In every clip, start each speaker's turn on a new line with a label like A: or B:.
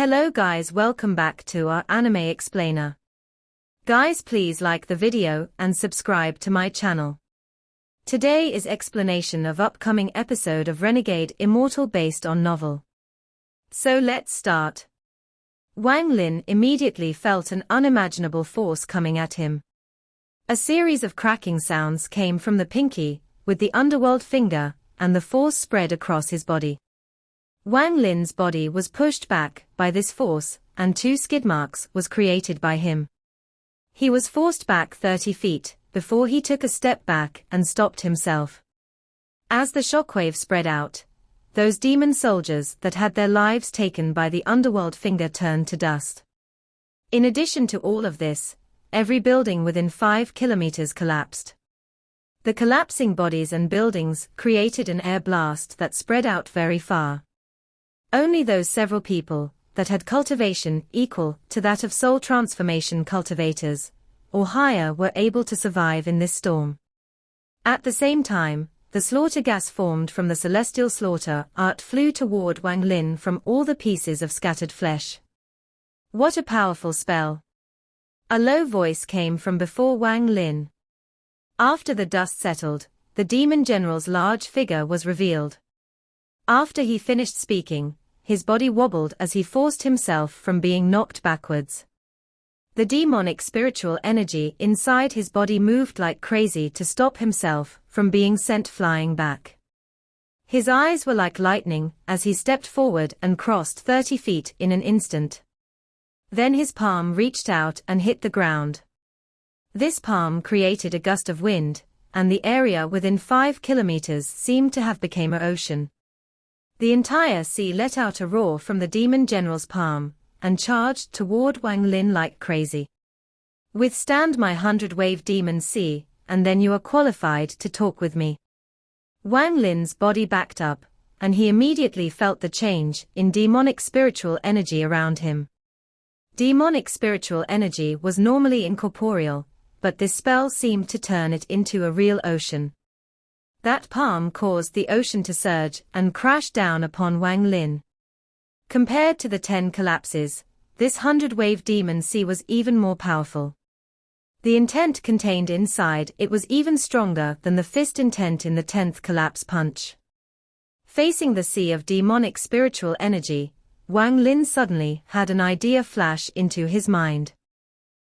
A: Hello guys, welcome back to our anime explainer. Guys, please like the video and subscribe to my channel. Today is explanation of upcoming episode of Renegade Immortal based on novel. So let's start. Wang Lin immediately felt an unimaginable force coming at him. A series of cracking sounds came from the pinky, with the underworld finger, and the force spread across his body. Wang Lin's body was pushed back by this force, and 2 skid marks was created by him. He was forced back 30 feet, before he took a step back and stopped himself. As the shockwave spread out, those demon soldiers that had their lives taken by the underworld finger turned to dust. In addition to all of this, every building within 5 kilometers collapsed. The collapsing bodies and buildings created an air blast that spread out very far. Only those several people that had cultivation equal to that of soul transformation cultivators, or higher, were able to survive in this storm. At the same time, the slaughter gas formed from the celestial slaughter art flew toward Wang Lin from all the pieces of scattered flesh. What a powerful spell! A low voice came from before Wang Lin. After the dust settled, the demon general's large figure was revealed. After he finished speaking, his body wobbled as he forced himself from being knocked backwards. The demonic spiritual energy inside his body moved like crazy to stop himself from being sent flying back. His eyes were like lightning as he stepped forward and crossed 30 feet in an instant. Then his palm reached out and hit the ground. This palm created a gust of wind, and the area within 5 kilometers seemed to have become an ocean. The entire sea let out a roar from the demon general's palm, and charged toward Wang Lin like crazy. Withstand my 100-wave demon sea, and then you are qualified to talk with me. Wang Lin's body backed up, and he immediately felt the change in demonic spiritual energy around him. Demonic spiritual energy was normally incorporeal, but this spell seemed to turn it into a real ocean. That palm caused the ocean to surge and crash down upon Wang Lin. Compared to the 10 collapses, this 100-wave demon sea was even more powerful. The intent contained inside it was even stronger than the fist intent in the 10th collapse punch. Facing the sea of demonic spiritual energy, Wang Lin suddenly had an idea flash into his mind.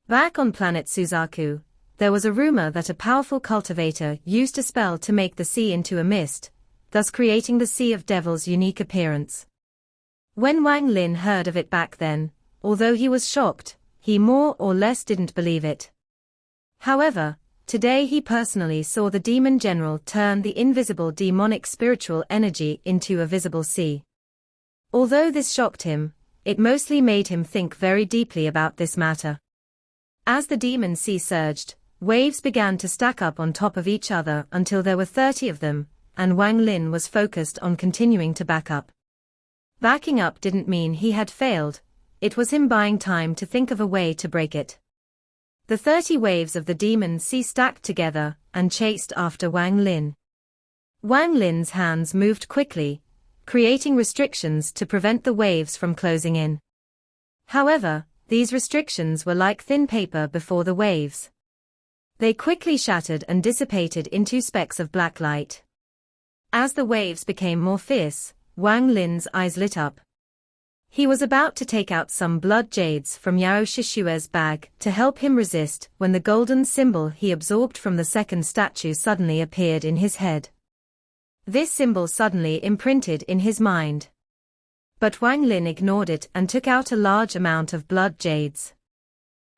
A: Back on planet Suzaku, there was a rumor that a powerful cultivator used a spell to make the sea into a mist, thus creating the Sea of Devils' unique appearance. When Wang Lin heard of it back then, although he was shocked, he more or less didn't believe it. However, today he personally saw the demon general turn the invisible demonic spiritual energy into a visible sea. Although this shocked him, it mostly made him think very deeply about this matter. As the demon sea surged, waves began to stack up on top of each other until there were 30 of them, and Wang Lin was focused on continuing to back up. Backing up didn't mean he had failed, it was him buying time to think of a way to break it. The 30 waves of the demon sea stacked together and chased after Wang Lin. Wang Lin's hands moved quickly, creating restrictions to prevent the waves from closing in. However, these restrictions were like thin paper before the waves. They quickly shattered and dissipated into specks of black light. As the waves became more fierce, Wang Lin's eyes lit up. He was about to take out some blood jades from Yao Shishue's bag to help him resist when the golden symbol he absorbed from the second statue suddenly appeared in his head. This symbol suddenly imprinted in his mind. But Wang Lin ignored it and took out a large amount of blood jades.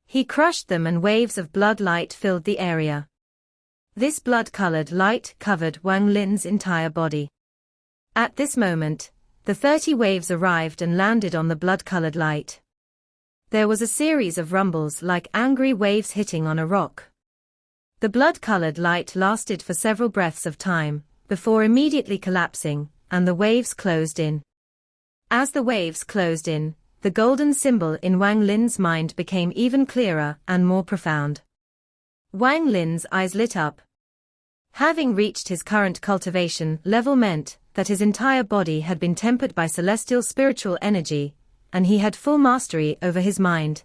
A: He crushed them and waves of blood light filled the area. This blood-colored light covered Wang Lin's entire body. At this moment, the 30 waves arrived and landed on the blood-colored light. There was a series of rumbles like angry waves hitting on a rock. The blood-colored light lasted for several breaths of time, before immediately collapsing, and the waves closed in. As the waves closed in, the golden symbol in Wang Lin's mind became even clearer and more profound. Wang Lin's eyes lit up. Having reached his current cultivation level meant that his entire body had been tempered by celestial spiritual energy, and he had full mastery over his mind,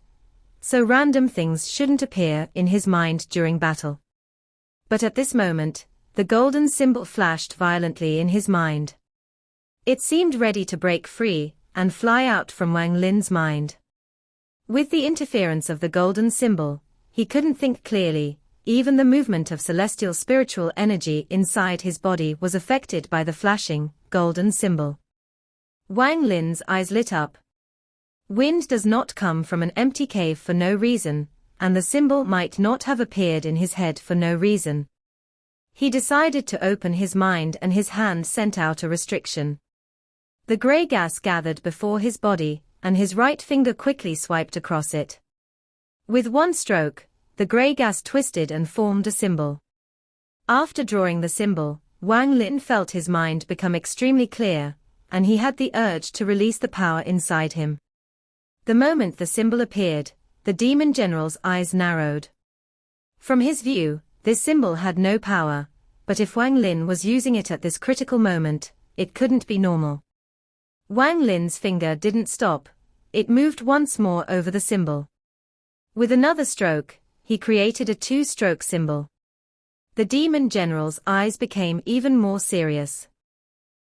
A: so random things shouldn't appear in his mind during battle. But at this moment, the golden symbol flashed violently in his mind. It seemed ready to break free and fly out from Wang Lin's mind. With the interference of the golden symbol, he couldn't think clearly. Even the movement of celestial spiritual energy inside his body was affected by the flashing, golden symbol. Wang Lin's eyes lit up. Wind does not come from an empty cave for no reason, and the symbol might not have appeared in his head for no reason. He decided to open his mind, and his hand sent out a restriction. The grey gas gathered before his body, and his right finger quickly swiped across it. With one stroke, the grey gas twisted and formed a symbol. After drawing the symbol, Wang Lin felt his mind become extremely clear, and he had the urge to release the power inside him. The moment the symbol appeared, the demon general's eyes narrowed. From his view, this symbol had no power, but if Wang Lin was using it at this critical moment, it couldn't be normal. Wang Lin's finger didn't stop, it moved once more over the symbol. With another stroke, he created a two-stroke symbol. The demon general's eyes became even more serious.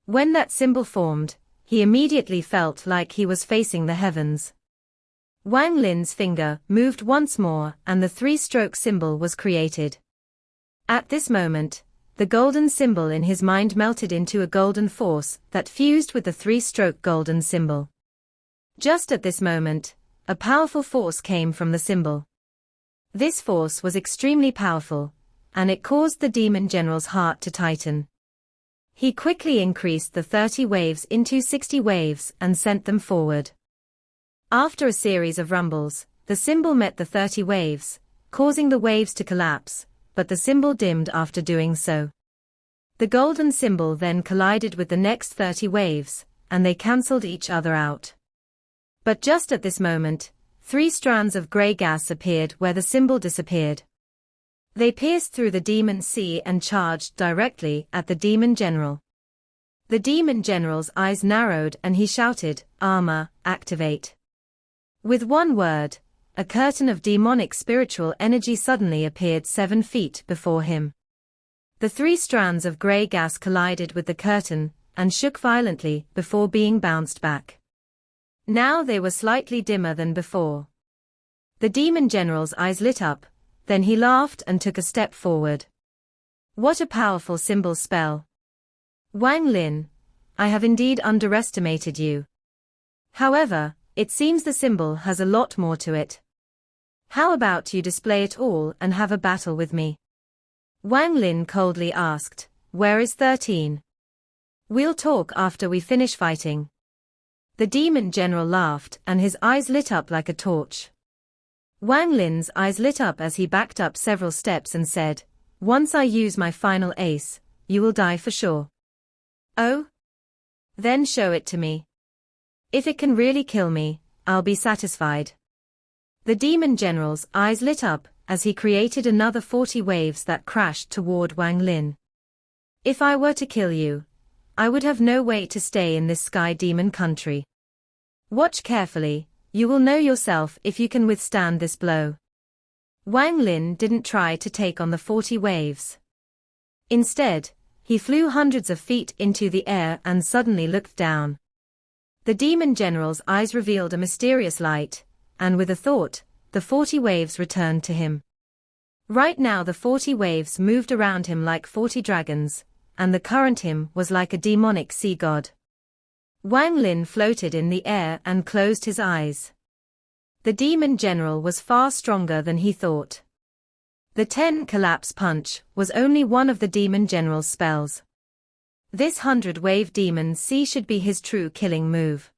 A: When that symbol formed, he immediately felt like he was facing the heavens. Wang Lin's finger moved once more and the three-stroke symbol was created. At this moment, the golden symbol in his mind melted into a golden force that fused with the three-stroke golden symbol. Just at this moment, a powerful force came from the symbol. This force was extremely powerful, and it caused the demon general's heart to tighten. He quickly increased the 30 waves into 60 waves and sent them forward. After a series of rumbles, the symbol met the 30 waves, causing the waves to collapse, but the symbol dimmed after doing so. The golden symbol then collided with the next 30 waves, and they cancelled each other out. But just at this moment, 3 strands of grey gas appeared where the symbol disappeared. They pierced through the demon sea and charged directly at the demon general. The demon general's eyes narrowed and he shouted, "Armor, activate." With one word, a curtain of demonic spiritual energy suddenly appeared 7 feet before him. The 3 strands of grey gas collided with the curtain and shook violently before being bounced back. Now they were slightly dimmer than before. The demon general's eyes lit up, then he laughed and took a step forward. What a powerful symbol spell! Wang Lin, I have indeed underestimated you. However, it seems the symbol has a lot more to it. How about you display it all and have a battle with me? Wang Lin coldly asked, "Where is 13? We'll talk after we finish fighting." The demon general laughed and his eyes lit up like a torch. Wang Lin's eyes lit up as he backed up several steps and said, "Once I use my final ace, you will die for sure." "Oh? Then show it to me. If it can really kill me, I'll be satisfied." The demon general's eyes lit up as he created another 40 waves that crashed toward Wang Lin. "If I were to kill you, I would have no way to stay in this sky demon country. Watch carefully, you will know yourself if you can withstand this blow." Wang Lin didn't try to take on the 40 waves. Instead, he flew hundreds of feet into the air and suddenly looked down. The demon general's eyes revealed a mysterious light, and with a thought, the 40 waves returned to him. Right now the 40 waves moved around him like 40 dragons, and the current him was like a demonic sea god. Wang Lin floated in the air and closed his eyes. The demon general was far stronger than he thought. The 10 collapse punch was only one of the demon general's spells. This 100-wave demon sea should be his true killing move.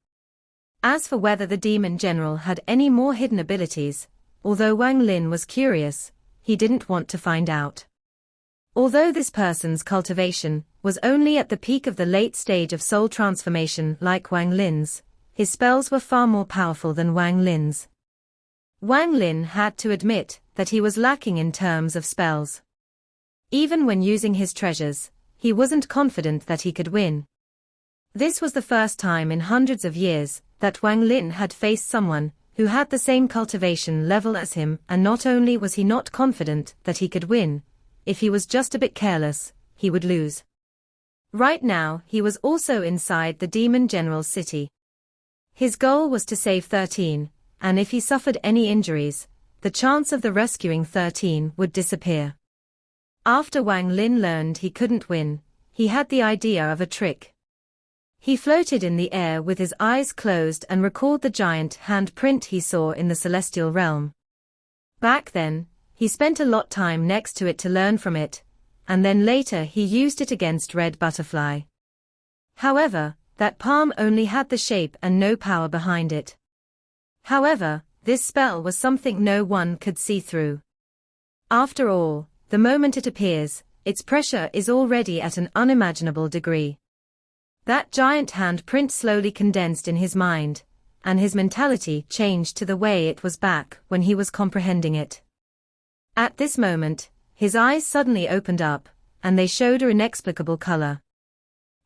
A: As for whether the demon general had any more hidden abilities, although Wang Lin was curious, he didn't want to find out. Although this person's cultivation was only at the peak of the late stage of soul transformation like Wang Lin's, his spells were far more powerful than Wang Lin's. Wang Lin had to admit that he was lacking in terms of spells. Even when using his treasures, he wasn't confident that he could win. This was the first time in hundreds of years that Wang Lin had faced someone who had the same cultivation level as him, and not only was he not confident that he could win, if he was just a bit careless, he would lose. Right now, he was also inside the Demon General's city. His goal was to save 13, and if he suffered any injuries, the chance of the rescuing 13 would disappear. After Wang Lin learned he couldn't win, he had the idea of a trick. He floated in the air with his eyes closed and recalled the giant handprint he saw in the celestial realm. Back then, he spent a lot time next to it to learn from it, and then later he used it against Red Butterfly. However, that palm only had the shape and no power behind it. However, this spell was something no one could see through. After all, the moment it appears, its pressure is already at an unimaginable degree. That giant handprint slowly condensed in his mind, and his mentality changed to the way it was back when he was comprehending it. At this moment, his eyes suddenly opened up, and they showed an inexplicable color.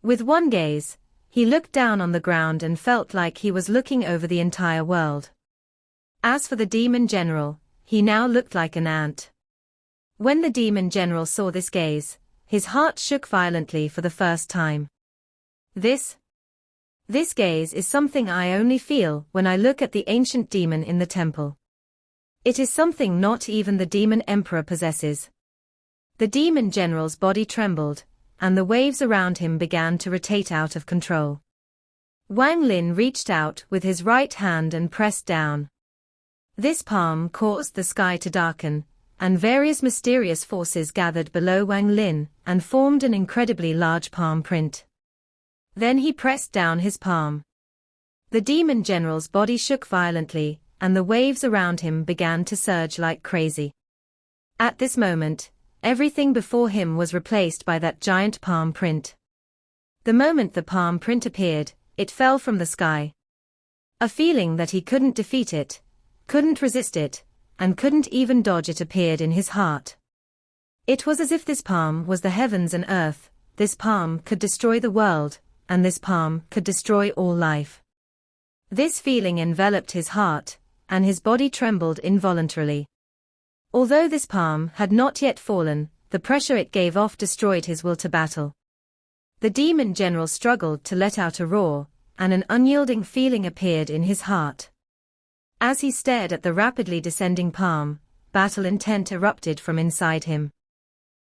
A: With one gaze, he looked down on the ground and felt like he was looking over the entire world. As for the Demon General, he now looked like an ant. When the Demon General saw this gaze, his heart shook violently for the first time. This gaze is something I only feel when I look at the ancient demon in the temple. It is something not even the Demon Emperor possesses. The Demon General's body trembled, and the waves around him began to rotate out of control. Wang Lin reached out with his right hand and pressed down. This palm caused the sky to darken, and various mysterious forces gathered below Wang Lin and formed an incredibly large palm print. Then he pressed down his palm. The Demon General's body shook violently, and the waves around him began to surge like crazy. At this moment, everything before him was replaced by that giant palm print. The moment the palm print appeared, it fell from the sky. A feeling that he couldn't defeat it, couldn't resist it, and couldn't even dodge it appeared in his heart. It was as if this palm was the heavens and earth, this palm could destroy the world, and this palm could destroy all life. This feeling enveloped his heart, and his body trembled involuntarily. Although this palm had not yet fallen, the pressure it gave off destroyed his will to battle. The Demon General struggled to let out a roar, and an unyielding feeling appeared in his heart. As he stared at the rapidly descending palm, battle intent erupted from inside him.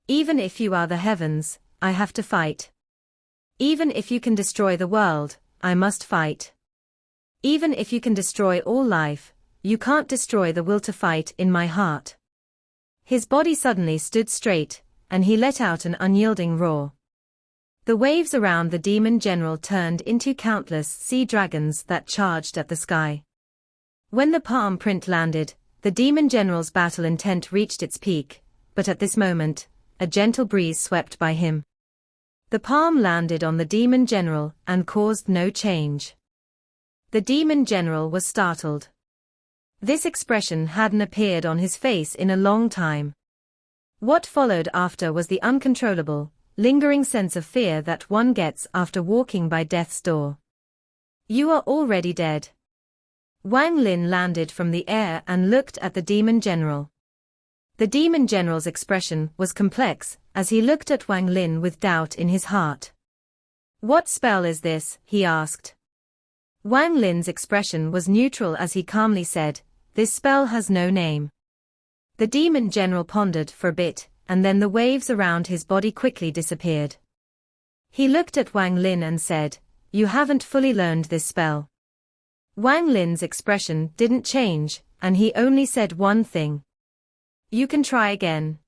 A: Even if you are the heavens, I have to fight. Even if you can destroy the world, I must fight. Even if you can destroy all life, you can't destroy the will to fight in my heart. His body suddenly stood straight, and he let out an unyielding roar. The waves around the Demon General turned into countless sea dragons that charged at the sky. When the palm print landed, the Demon General's battle intent reached its peak, but at this moment, a gentle breeze swept by him. The palm landed on the Demon General and caused no change. The Demon General was startled. This expression hadn't appeared on his face in a long time. What followed after was the uncontrollable, lingering sense of fear that one gets after walking by death's door. You are already dead. Wang Lin landed from the air and looked at the Demon General. The Demon General's expression was complex, as he looked at Wang Lin with doubt in his heart. What spell is this? He asked. Wang Lin's expression was neutral as he calmly said, this spell has no name. The Demon General pondered for a bit, and then the waves around his body quickly disappeared. He looked at Wang Lin and said, you haven't fully learned this spell. Wang Lin's expression didn't change, and he only said one thing. You can try again.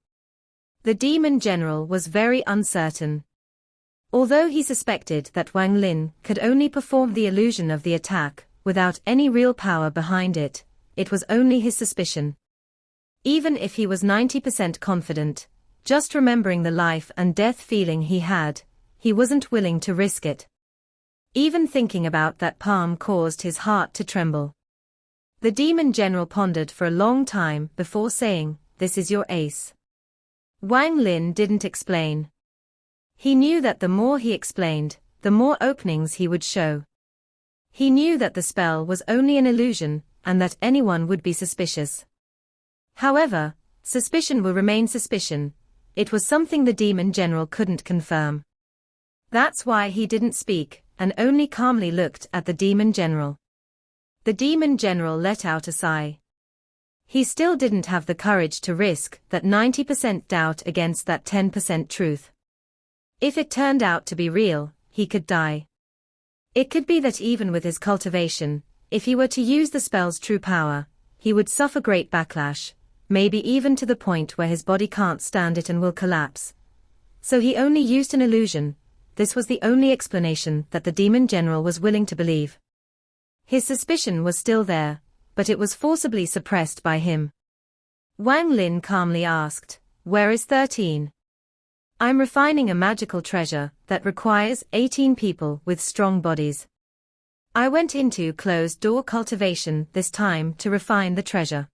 A: The Demon General was very uncertain. Although he suspected that Wang Lin could only perform the illusion of the attack, without any real power behind it, it was only his suspicion. Even if he was 90% confident, just remembering the life and death feeling he had, he wasn't willing to risk it. Even thinking about that palm caused his heart to tremble. The Demon General pondered for a long time before saying, this is your ace. Wang Lin didn't explain. He knew that the more he explained, the more openings he would show. He knew that the spell was only an illusion, and that anyone would be suspicious. However, suspicion will remain suspicion. It was something the demon general couldn't confirm. That's why he didn't speak, and only calmly looked at the demon general. The demon general let out a sigh. He still didn't have the courage to risk that 90% doubt against that 10% truth. If it turned out to be real, he could die. It could be that even with his cultivation, if he were to use the spell's true power, he would suffer great backlash, maybe even to the point where his body can't stand it and will collapse. So he only used an illusion. This was the only explanation that the demon general was willing to believe. His suspicion was still there, but it was forcibly suppressed by him. Wang Lin calmly asked, "Where is 13? I'm refining a magical treasure that requires 18 people with strong bodies. I went into closed-door cultivation this time to refine the treasure.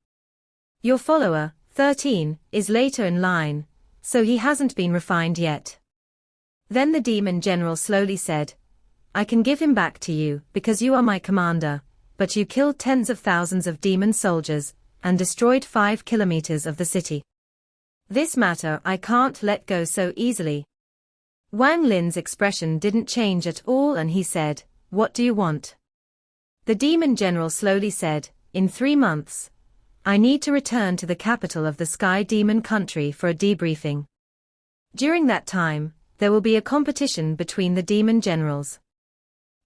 A: Your follower, 13, is later in line, so he hasn't been refined yet." Then the demon general slowly said, "I can give him back to you because you are my commander, but you killed tens of thousands of demon soldiers and destroyed 5 kilometers of the city. This matter I can't let go so easily." Wang Lin's expression didn't change at all and he said, "What do you want?" The demon general slowly said, "In 3 months, I need to return to the capital of the Sky Demon country for a debriefing. During that time, there will be a competition between the demon generals.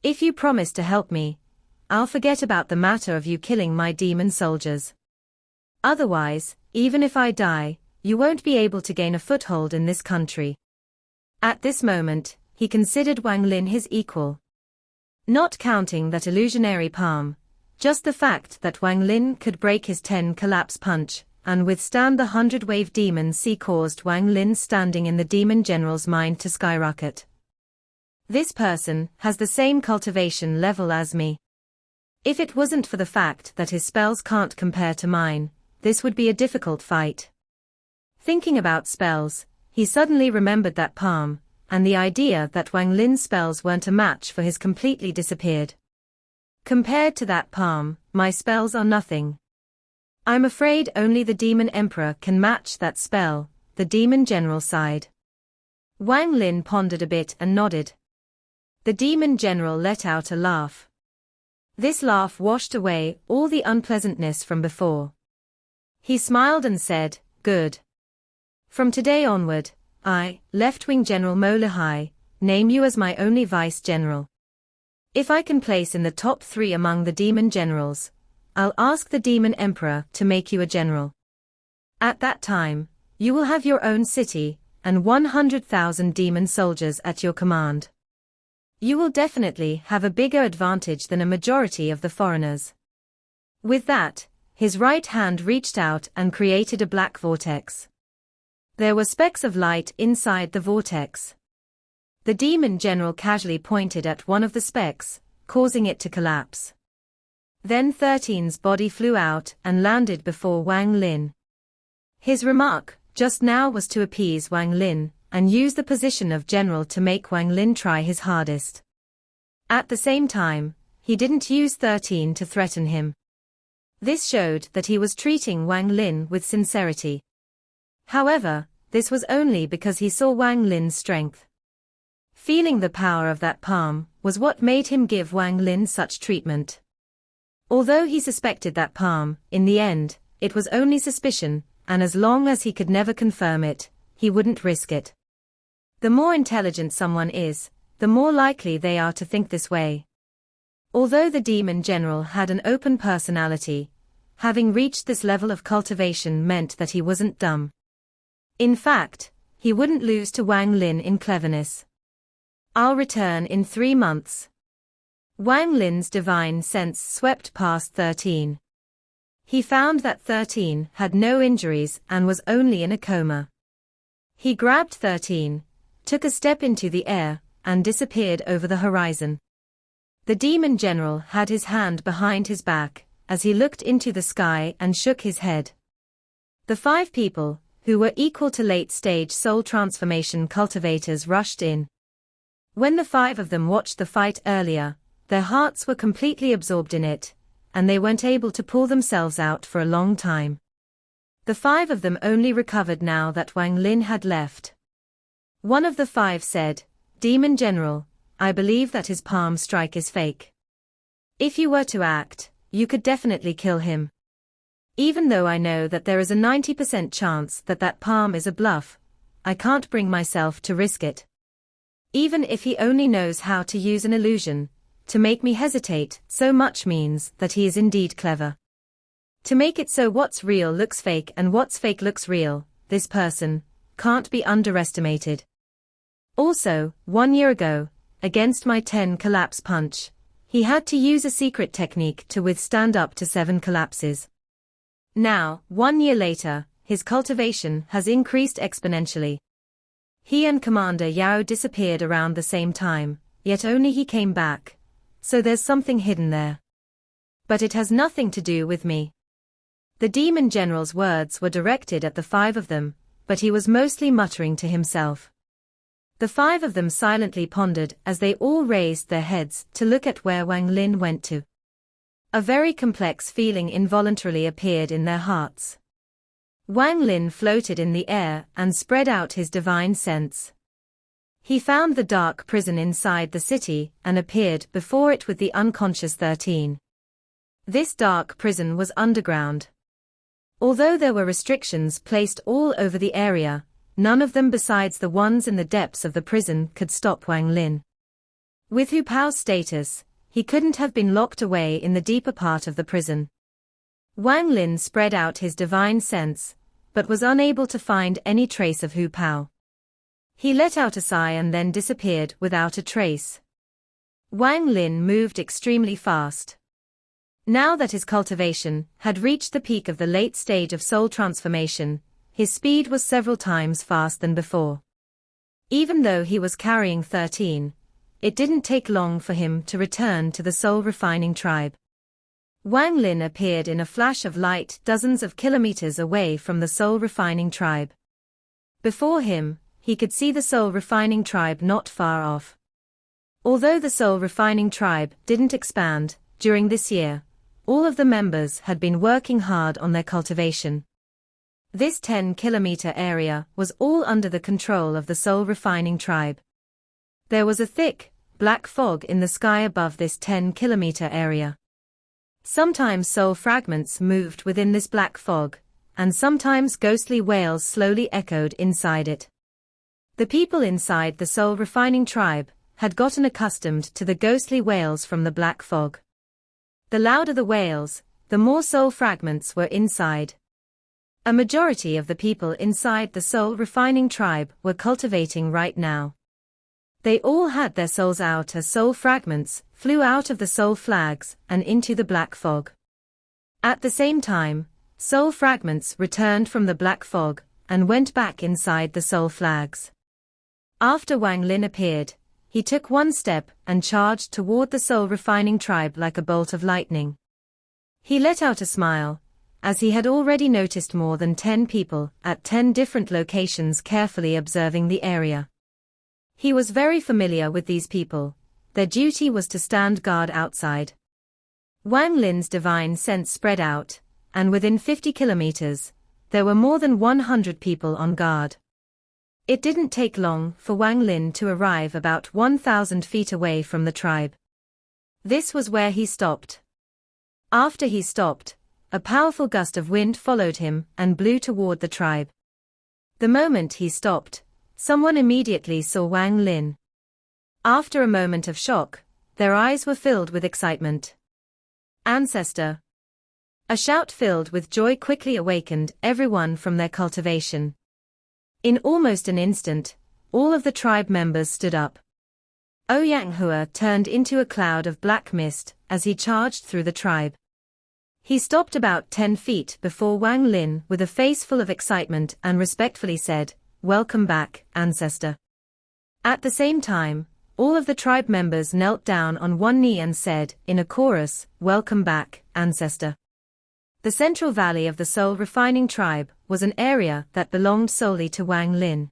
A: If you promise to help me, I'll forget about the matter of you killing my demon soldiers. Otherwise, even if I die, you won't be able to gain a foothold in this country." At this moment, he considered Wang Lin his equal. Not counting that illusionary palm, just the fact that Wang Lin could break his 10 collapse punch and withstand the 100-wave demon sea caused Wang Lin's standing in the demon general's mind to skyrocket. This person has the same cultivation level as me. If it wasn't for the fact that his spells can't compare to mine, this would be a difficult fight. Thinking about spells, he suddenly remembered that palm, and the idea that Wang Lin's spells weren't a match for his completely disappeared. Compared to that palm, my spells are nothing. I'm afraid only the demon emperor can match that spell, the demon general sighed. Wang Lin pondered a bit and nodded. The demon general let out a laugh. This laugh washed away all the unpleasantness from before. He smiled and said, "Good. From today onward, I, Left-Wing General Mo Lihai, name you as my only vice-general. If I can place in the top 3 among the demon generals, I'll ask the demon emperor to make you a general. At that time, you will have your own city, and 100,000 demon soldiers at your command. You will definitely have a bigger advantage than a majority of the foreigners." With that, his right hand reached out and created a black vortex. There were specks of light inside the vortex. The demon general casually pointed at one of the specks, causing it to collapse. Then 13's body flew out and landed before Wang Lin. His remark, just now, was to appease Wang Lin, and use the position of general to make Wang Lin try his hardest. At the same time, he didn't use 13 to threaten him. This showed that he was treating Wang Lin with sincerity. However, this was only because he saw Wang Lin's strength. Feeling the power of that palm was what made him give Wang Lin such treatment. Although he suspected that palm, in the end, it was only suspicion, and as long as he could never confirm it, he wouldn't risk it. The more intelligent someone is, the more likely they are to think this way. Although the demon general had an open personality, having reached this level of cultivation meant that he wasn't dumb. In fact, he wouldn't lose to Wang Lin in cleverness. "I'll return in 3 months." Wang Lin's divine sense swept past 13. He found that 13 had no injuries and was only in a coma. He grabbed 13, took a step into the air, and disappeared over the horizon. The demon general had his hand behind his back, as he looked into the sky and shook his head. The 5 people, who were equal to late-stage soul transformation cultivators, rushed in. When the 5 of them watched the fight earlier, Their hearts were completely absorbed in it, and they weren't able to pull themselves out for a long time. The 5 of them only recovered now that Wang Lin had left. One of the 5 said, "Demon General, I believe that his palm strike is fake. If you were to act, you could definitely kill him. Even though I know that there is a 90% chance that that palm is a bluff, I can't bring myself to risk it. Even if he only knows how to use an illusion, to make me hesitate so much means that he is indeed clever. To make it so what's real looks fake and what's fake looks real, this person can't be underestimated. Also, 1 year ago, against my 10 collapse punch, he had to use a secret technique to withstand up to 7 collapses. Now, 1 year later, his cultivation has increased exponentially. He and Commander Yao disappeared around the same time, yet only he came back. So there's something hidden there. But it has nothing to do with me." The Demon General's words were directed at the 5 of them, but he was mostly muttering to himself. The 5 of them silently pondered as they all raised their heads to look at where Wang Lin went to. A very complex feeling involuntarily appeared in their hearts. Wang Lin floated in the air and spread out his divine sense. He found the dark prison inside the city and appeared before it with the unconscious 13. This dark prison was underground. Although there were restrictions placed all over the area, none of them besides the ones in the depths of the prison could stop Wang Lin. With Hu Pao's status, he couldn't have been locked away in the deeper part of the prison. Wang Lin spread out his divine sense, but was unable to find any trace of Hu Pao. He let out a sigh and then disappeared without a trace. Wang Lin moved extremely fast. Now that his cultivation had reached the peak of the late stage of soul transformation, his speed was several times faster than before. Even though he was carrying 13, it didn't take long for him to return to the soul refining tribe. Wang Lin appeared in a flash of light dozens of kilometers away from the soul refining tribe. Before him, he could see the soul refining tribe not far off. Although the soul refining tribe didn't expand during this year, all of the members had been working hard on their cultivation. This 10-kilometer area was all under the control of the soul refining tribe. There was a thick, black fog in the sky above this 10-kilometer area. Sometimes soul fragments moved within this black fog, and sometimes ghostly wails slowly echoed inside it. The people inside the soul refining tribe had gotten accustomed to the ghostly wails from the black fog. The louder the wails, the more soul fragments were inside. A majority of the people inside the soul refining tribe were cultivating right now. They all had their souls out as soul fragments flew out of the soul flags and into the black fog. At the same time, soul fragments returned from the black fog and went back inside the soul flags. After Wang Lin appeared, he took one step and charged toward the soul refining tribe like a bolt of lightning. He let out a smile, as he had already noticed more than 10 people at 10 different locations carefully observing the area. He was very familiar with these people. Their duty was to stand guard outside. Wang Lin's divine sense spread out, and within 50 kilometers, there were more than 100 people on guard. It didn't take long for Wang Lin to arrive about 1,000 feet away from the tribe. This was where he stopped. After he stopped, a powerful gust of wind followed him and blew toward the tribe. The moment he stopped, someone immediately saw Wang Lin. After a moment of shock, their eyes were filled with excitement. Ancestor! A shout filled with joy quickly awakened everyone from their cultivation. In almost an instant, all of the tribe members stood up. Ouyang Hua turned into a cloud of black mist as he charged through the tribe. He stopped about 10 feet before Wang Lin with a face full of excitement and respectfully said, "Welcome back, Ancestor." At the same time, all of the tribe members knelt down on one knee and said, in a chorus, "Welcome back, Ancestor." The Central Valley of the Soul Refining Tribe was an area that belonged solely to Wang Lin.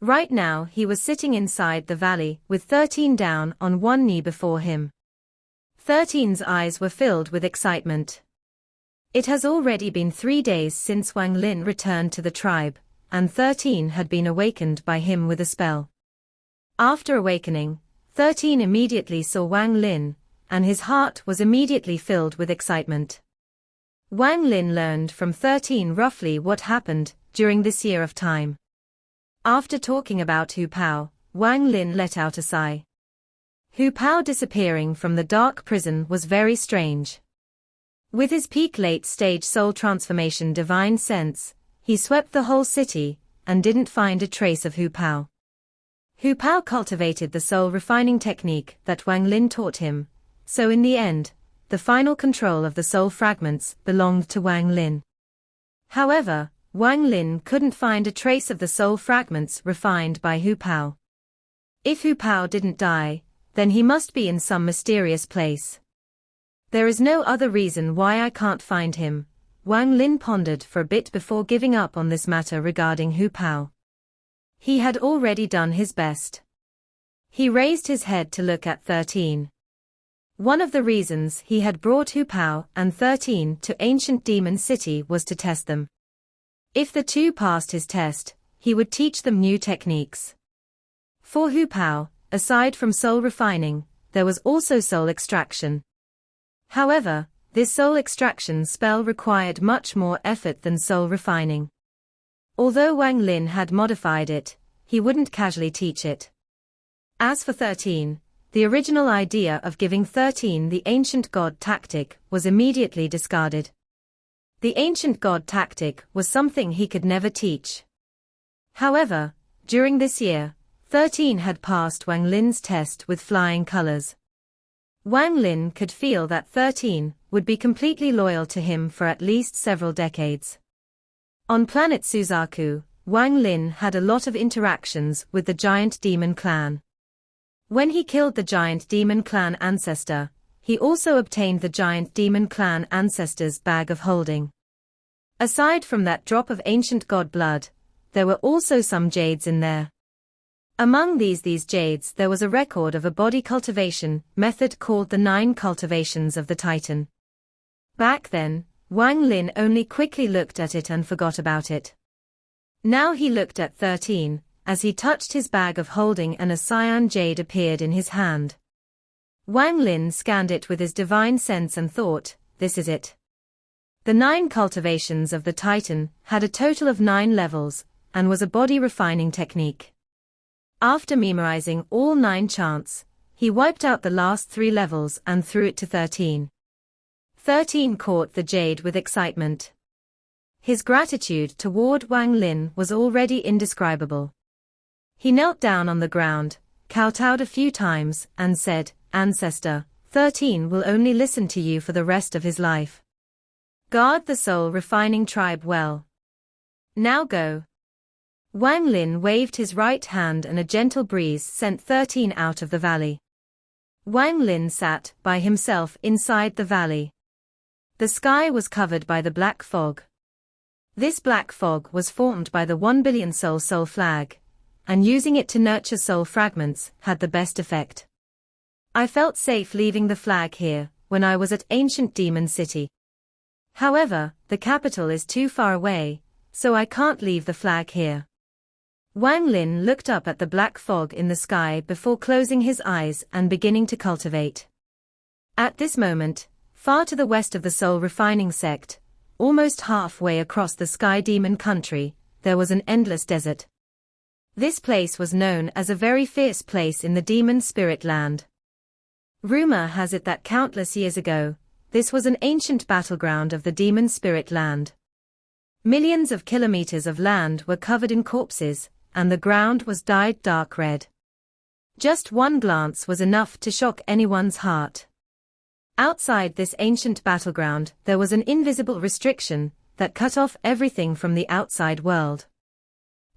A: Right now he was sitting inside the valley with 13 down on one knee before him. 13's eyes were filled with excitement. It has already been 3 days since Wang Lin returned to the tribe, and 13 had been awakened by him with a spell. After awakening, 13 immediately saw Wang Lin, and his heart was immediately filled with excitement. Wang Lin learned from 13 roughly what happened during this year of time. After talking about Hu Pao, Wang Lin let out a sigh. Hu Pao disappearing from the dark prison was very strange. With his peak late-stage soul transformation divine sense, he swept the whole city, and didn't find a trace of Hu Pao. Hu Pao cultivated the soul refining technique that Wang Lin taught him, so in the end, the final control of the soul fragments belonged to Wang Lin. However, Wang Lin couldn't find a trace of the soul fragments refined by Hu Pao. If Hu Pao didn't die, then he must be in some mysterious place. There is no other reason why I can't find him, Wang Lin pondered for a bit before giving up on this matter regarding Hu Pao. He had already done his best. He raised his head to look at 13. One of the reasons he had brought Hu Pao and 13 to Ancient Demon City was to test them. If the two passed his test, he would teach them new techniques. For Hu Pao, aside from soul refining, there was also soul extraction. However, this soul extraction spell required much more effort than soul refining. Although Wang Lin had modified it, he wouldn't casually teach it. As for 13, the original idea of giving 13 the ancient god tactic was immediately discarded. The ancient god tactic was something he could never teach. However, during this year, 13 had passed Wang Lin's test with flying colors. Wang Lin could feel that 13 would be completely loyal to him for at least several decades. On planet Suzaku, Wang Lin had a lot of interactions with the giant demon clan. When he killed the giant demon clan Ancestor, he also obtained the giant demon clan Ancestor's bag of holding. Aside from that drop of ancient god blood, there were also some jades in there. Among these jades there was a record of a body cultivation method called the 9 cultivations of the Titan. Back then, Wang Lin only quickly looked at it and forgot about it. Now he looked at 13, as he touched his bag of holding and a cyan jade appeared in his hand. Wang Lin scanned it with his divine sense and thought, this is it. The 9 cultivations of the Titan had a total of 9 levels, and was a body refining technique. After memorizing all 9 chants, he wiped out the last 3 levels and threw it to 13. 13 caught the jade with excitement. His gratitude toward Wang Lin was already indescribable. He knelt down on the ground, kowtowed a few times, and said, Ancestor, 13 will only listen to you for the rest of his life. Guard the soul refining tribe well. Now go. Wang Lin waved his right hand and a gentle breeze sent 13 out of the valley. Wang Lin sat by himself inside the valley. The sky was covered by the black fog. This black fog was formed by the 1 billion soul flag, and using it to nurture soul fragments had the best effect. I felt safe leaving the flag here when I was at Ancient Demon City. However, the capital is too far away, so I can't leave the flag here. Wang Lin looked up at the black fog in the sky before closing his eyes and beginning to cultivate. At this moment, far to the west of the soul refining sect, almost halfway across the sky demon country, there was an endless desert. This place was known as a very fierce place in the demon spirit land. Rumor has it that countless years ago, this was an ancient battleground of the demon spirit land. Millions of kilometers of land were covered in corpses, and the ground was dyed dark red. Just one glance was enough to shock anyone's heart. Outside this ancient battleground, there was an invisible restriction that cut off everything from the outside world.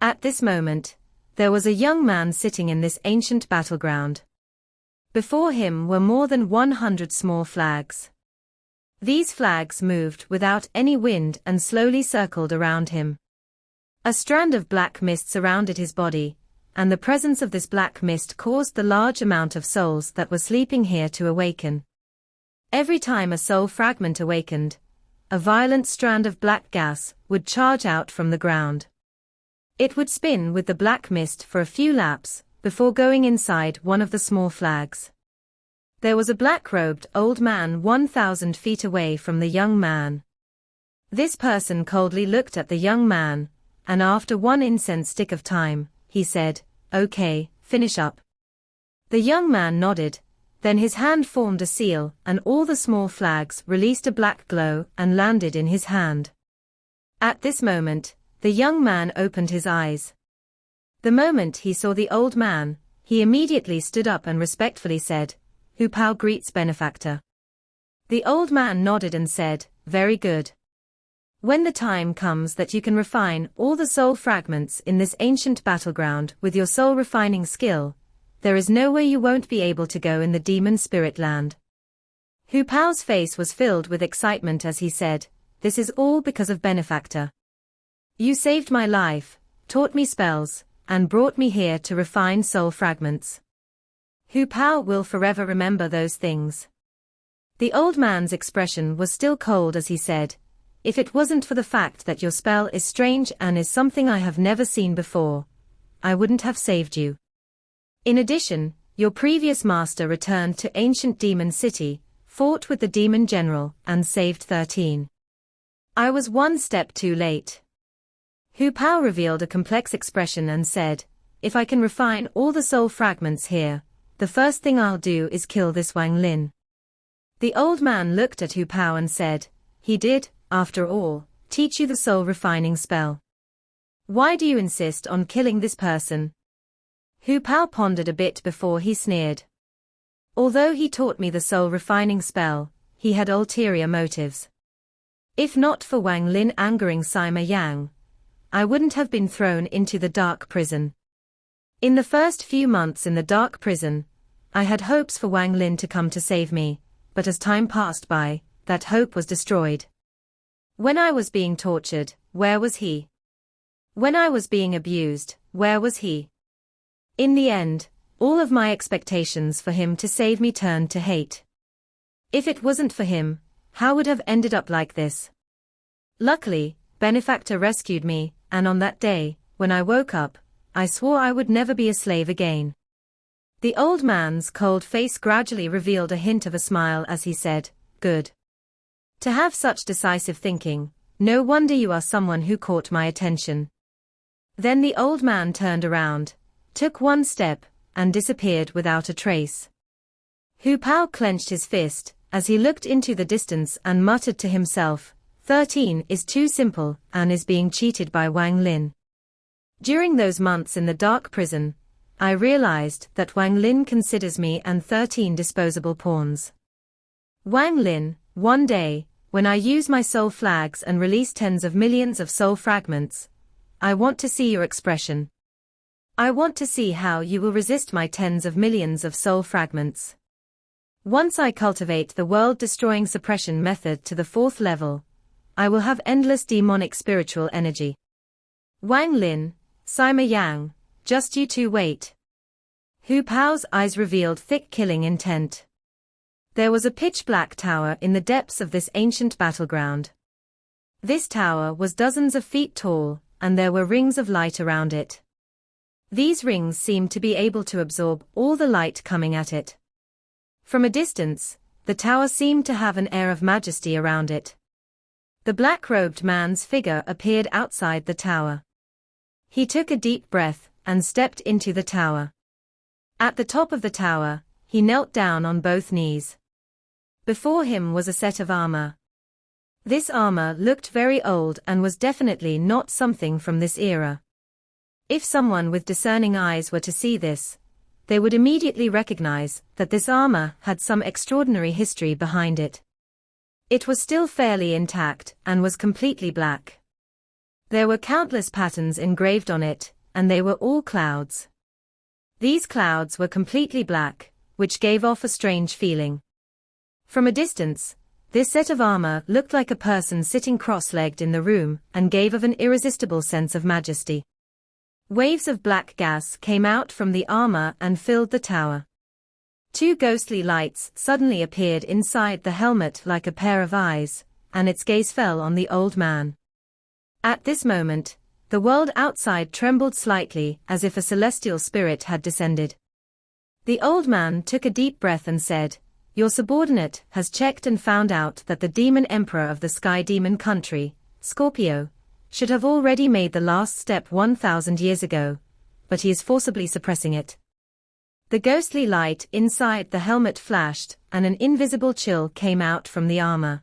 A: At this moment, there was a young man sitting in this ancient battleground. Before him were more than 100 small flags. These flags moved without any wind and slowly circled around him. A strand of black mist surrounded his body, and the presence of this black mist caused the large amount of souls that were sleeping here to awaken. Every time a soul fragment awakened, a violent strand of black gas would charge out from the ground. It would spin with the black mist for a few laps, before going inside one of the small flags. There was a black-robed old man 1,000 feet away from the young man. This person coldly looked at the young man, and after one incense stick of time, he said, "Okay, finish up." The young man nodded, then his hand formed a seal, and all the small flags released a black glow and landed in his hand. At this moment, the young man opened his eyes. The moment he saw the old man, he immediately stood up and respectfully said, "Hu Pao greets benefactor." The old man nodded and said, "Very good. When the time comes that you can refine all the soul fragments in this ancient battleground with your soul refining skill, there is nowhere you won't be able to go in the demon spirit land." Hu Pao's face was filled with excitement as he said, "This is all because of benefactor. You saved my life, taught me spells, and brought me here to refine soul fragments. Hu Pao will forever remember those things." The old man's expression was still cold as he said, "If it wasn't for the fact that your spell is strange and is something I have never seen before, I wouldn't have saved you. In addition, your previous master returned to ancient demon city, fought with the demon general, and saved 13. I was one step too late." Hu Pao revealed a complex expression and said, "If I can refine all the soul fragments here, the first thing I'll do is kill this Wang Lin." The old man looked at Hu Pao and said, "He did, after all, teach you the soul refining spell. Why do you insist on killing this person?" Hu Pao pondered a bit before he sneered. "Although he taught me the soul refining spell, he had ulterior motives. If not for Wang Lin angering Sima Yang, I wouldn't have been thrown into the dark prison. In the first few months in the dark prison, I had hopes for Wang Lin to come to save me, but as time passed by, that hope was destroyed. When I was being tortured, where was he? When I was being abused, where was he? In the end, all of my expectations for him to save me turned to hate. If it wasn't for him, how would I have ended up like this? Luckily, benefactor rescued me, and on that day, when I woke up, I swore I would never be a slave again." The old man's cold face gradually revealed a hint of a smile as he said, "Good. To have such decisive thinking, no wonder you are someone who caught my attention." Then the old man turned around, took one step, and disappeared without a trace. Hu Pao clenched his fist, as he looked into the distance and muttered to himself, 13 is too simple, and is being cheated by Wang Lin. During those months in the dark prison, I realized that Wang Lin considers me and 13 disposable pawns. Wang Lin, one day, when I use my soul flags and release tens of millions of soul fragments, I want to see your expression. I want to see how you will resist my tens of millions of soul fragments. Once I cultivate the world-destroying suppression method to the 4th level, I will have endless demonic spiritual energy. Wang Lin, Sima Yang, just you two wait." Hu Pao's eyes revealed thick killing intent. There was a pitch-black tower in the depths of this ancient battleground. This tower was dozens of feet tall, and there were rings of light around it. These rings seemed to be able to absorb all the light coming at it. From a distance, the tower seemed to have an air of majesty around it. The black-robed man's figure appeared outside the tower. He took a deep breath and stepped into the tower. At the top of the tower, he knelt down on both knees. Before him was a set of armor. This armor looked very old and was definitely not something from this era. If someone with discerning eyes were to see this, they would immediately recognize that this armor had some extraordinary history behind it. It was still fairly intact and was completely black. There were countless patterns engraved on it, and they were all clouds. These clouds were completely black, which gave off a strange feeling. From a distance, this set of armor looked like a person sitting cross-legged in the room and gave off an irresistible sense of majesty. Waves of black gas came out from the armor and filled the tower. Two ghostly lights suddenly appeared inside the helmet like a pair of eyes, and its gaze fell on the old man. At this moment, the world outside trembled slightly as if a celestial spirit had descended. The old man took a deep breath and said, "Your subordinate has checked and found out that the demon emperor of the sky demon country, Scorpio, should have already made the last step 1,000 years ago, but he is forcibly suppressing it." The ghostly light inside the helmet flashed, and an invisible chill came out from the armor.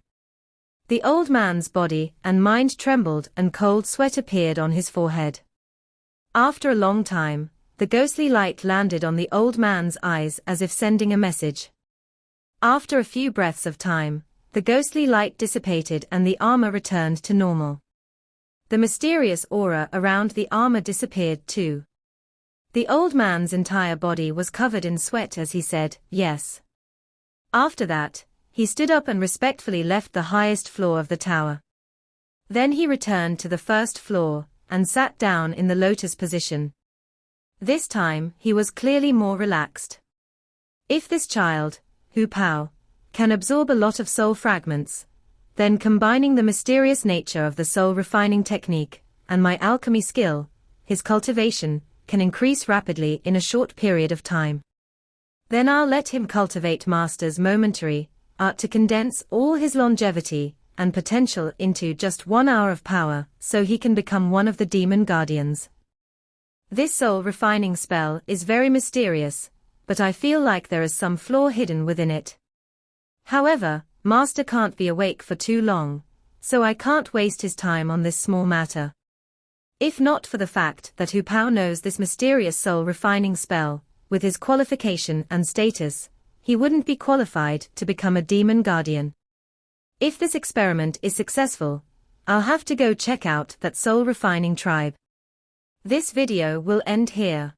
A: The old man's body and mind trembled and cold sweat appeared on his forehead. After a long time, the ghostly light landed on the old man's eyes as if sending a message. After a few breaths of time, the ghostly light dissipated and the armor returned to normal. The mysterious aura around the armor disappeared too. The old man's entire body was covered in sweat as he said, "Yes." After that, he stood up and respectfully left the highest floor of the tower. Then he returned to the first floor, and sat down in the lotus position. This time, he was clearly more relaxed. If this child, Hu Pao, can absorb a lot of soul fragments, then combining the mysterious nature of the soul refining technique, and my alchemy skill, his cultivation, can increase rapidly in a short period of time. Then I'll let him cultivate Master's momentary art to condense all his longevity and potential into just 1 hour of power, so he can become one of the demon guardians. This soul refining spell is very mysterious, but I feel like there is some flaw hidden within it. However, Master can't be awake for too long, so I can't waste his time on this small matter. If not for the fact that Hu Pao knows this mysterious soul refining spell, with his qualification and status, he wouldn't be qualified to become a demon guardian. If this experiment is successful, I'll have to go check out that soul refining tribe. This video will end here.